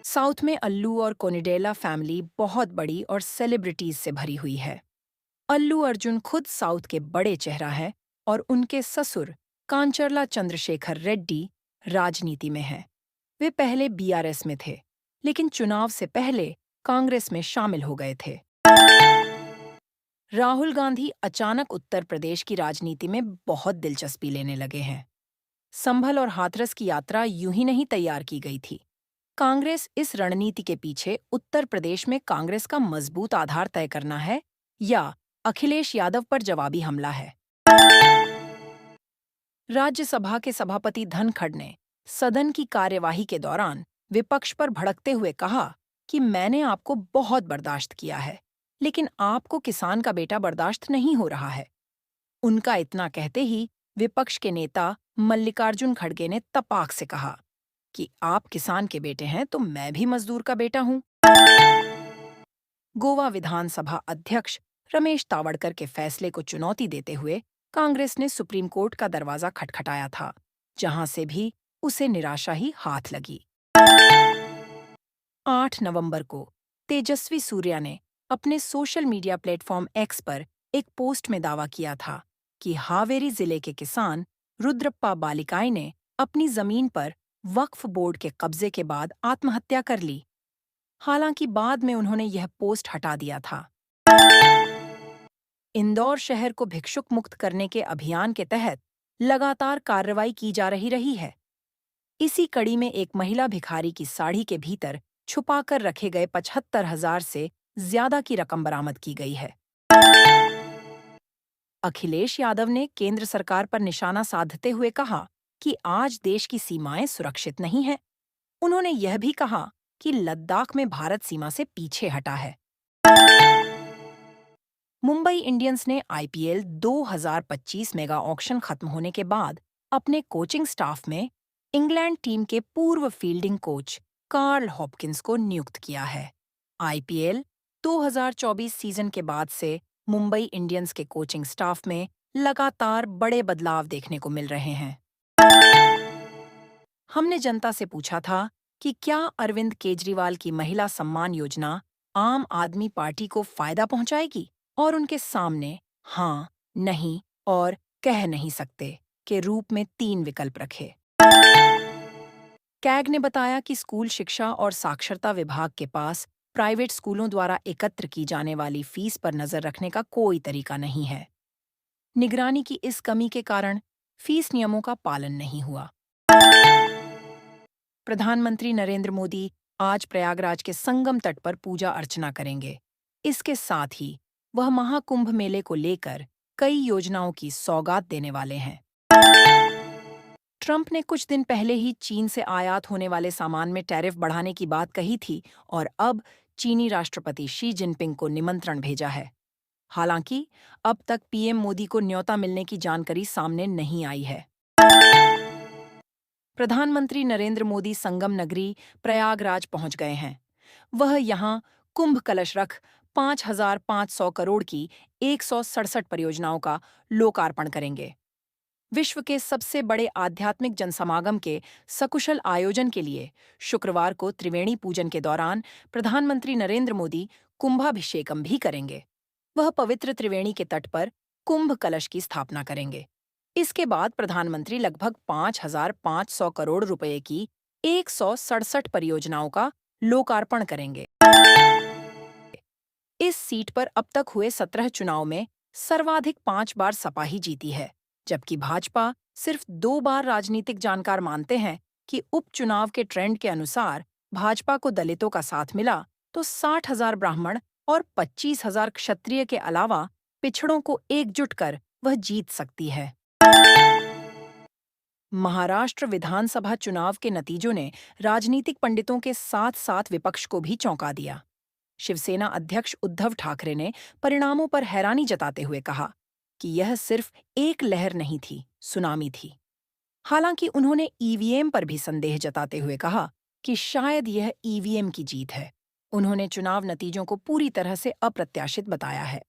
South में अल्लू और Konidela family बहुत बड़ी और सेलिब्रिटीज से भरी हुई है। अल्लू अर्जुन खुद साउथ के बड़े चेहरा है और उनके ससुर कांचरला चंद्रशेखर रेड्डी राजनीति में हैं। वे पहले बीआरएस में थे, लेकिन चुनाव से पहले कांग्रेस में शामिल हो गए थे। राहुल गांधी अचानक उत्तर प्रदेश की राजनीति में बहुत दिलचस्पी लेने लगे हैं। संभल और हाथरस की यात्रा यूं ही नहीं तैयार की गई थी। कांग्रेस इस रणनीति के पीछे उत्तर प्रदेश में कांग्रेस का मजबूत आधार तय करना है या अखिलेश यादव पर जवाबी हमला है। राज्यसभा के सभापति धनखड़ ने सदन की कार्यवाही के दौरान विपक्ष पर भड़कते हुए कहा कि मैंने आपको बहुत बर्दाश्त किया है, लेकिन आपको किसान का बेटा बर्दाश्त नहीं हो रहा है। उनका इतना कहते ही विपक्ष के नेता मल्लिकार्जुन खड़गे ने तपाक से कहा कि आप किसान के बेटे हैं तो मैं भी मजदूर का बेटा हूं। गोवा विधानसभा अध्यक्ष रमेश तावड़कर के फैसले को चुनौती देते हुए कांग्रेस ने सुप्रीम कोर्ट का दरवाजा खटखटाया था, जहां से भी उसे निराशा ही हाथ लगी। 8 नवंबर को तेजस्वी सूर्या ने अपने सोशल मीडिया प्लेटफॉर्म एक्स पर एक पोस्ट में दावा किया था कि हावेरी जिले के किसान रुद्रप्पा बालिकाई ने अपनी जमीन पर वक्फ बोर्ड के कब्जे के बाद आत्महत्या कर ली। हालांकि बाद में उन्होंने यह पोस्ट हटा दिया था। इंदौर शहर को भिक्षुक मुक्त करने के अभियान के तहत लगातार कार्रवाई की जा रही है। इसी कड़ी में एक महिला भिखारी की साड़ी के भीतर छुपाकर रखे गए 75,000 से ज्यादा की रकम बरामद की गई है। अखिलेश यादव ने केंद्र सरकार पर निशाना साधते हुए कहा कि आज देश की सीमाएं सुरक्षित नहीं हैं। उन्होंने यह भी कहा कि लद्दाख में भारत सीमा से पीछे हटा है। मुंबई इंडियंस ने आईपीएल 2025 मेगा ऑक्शन खत्म होने के बाद अपने कोचिंग स्टाफ में इंग्लैंड टीम के पूर्व फील्डिंग कोच कार्ल हॉपकिंस को नियुक्त किया है। आईपीएल 2024 सीजन के बाद से मुंबई इंडियंस के कोचिंग स्टाफ में लगातार बड़े बदलाव देखने को मिल रहे हैं। हमने जनता से पूछा था कि क्या अरविंद केजरीवाल की महिला सम्मान योजना आम आदमी पार्टी को फायदा पहुंचाएगी, और उनके सामने हाँ, नहीं और कह नहीं सकते के रूप में 3 विकल्प रखे। कैग ने बताया कि स्कूल शिक्षा और साक्षरता विभाग के पास प्राइवेट स्कूलों द्वारा एकत्र की जाने वाली फीस पर नजर रखने का कोई तरीका नहीं है। निगरानी की इस कमी के कारण फीस नियमों का पालन नहीं हुआ। प्रधानमंत्री नरेंद्र मोदी आज प्रयागराज के संगम तट पर पूजा अर्चना करेंगे। इसके साथ ही वह महाकुंभ मेले को लेकर कई योजनाओं की सौगात देने वाले हैं। ट्रंप ने कुछ दिन पहले ही चीन से आयात होने वाले सामान में टैरिफ बढ़ाने की बात कही थी और अब चीनी राष्ट्रपति शी जिनपिंग को निमंत्रण भेजा है। हालांकि अब तक पीएम मोदी को न्योता मिलने की जानकारी सामने नहीं आई है। प्रधानमंत्री नरेंद्र मोदी संगम नगरी प्रयागराज पहुंच गए हैं। वह यहां कुंभ कलश रख 5,500 करोड़ की 167 परियोजनाओं का लोकार्पण करेंगे। विश्व के सबसे बड़े आध्यात्मिक जनसमागम के सकुशल आयोजन के लिए शुक्रवार को त्रिवेणी पूजन के दौरान प्रधानमंत्री नरेंद्र मोदी कुंभाभिषेकम भी करेंगे। वह पवित्र त्रिवेणी के तट पर कुंभ कलश की स्थापना करेंगे। इसके बाद प्रधानमंत्री लगभग 5,500 करोड़ रुपए की 167 परियोजनाओं का लोकार्पण करेंगे। इस सीट पर अब तक हुए 17 चुनाव में सर्वाधिक 5 बार सपा ही जीती है, जबकि भाजपा सिर्फ 2 बार। राजनीतिक जानकार मानते हैं कि उपचुनाव के ट्रेंड के अनुसार भाजपा को दलितों का साथ मिला तो 60,000 ब्राह्मण और 25,000 क्षत्रिय के अलावा पिछड़ों को एकजुट कर वह जीत सकती है। महाराष्ट्र विधानसभा चुनाव के नतीजों ने राजनीतिक पंडितों के साथ साथ विपक्ष को भी चौंका दिया। शिवसेना अध्यक्ष उद्धव ठाकरे ने परिणामों पर हैरानी जताते हुए कहा कि यह सिर्फ एक लहर नहीं थी, सुनामी थी। हालांकि उन्होंने ईवीएम पर भी संदेह जताते हुए कहा कि शायद यह ईवीएम की जीत है। उन्होंने चुनाव नतीजों को पूरी तरह से अप्रत्याशित बताया है।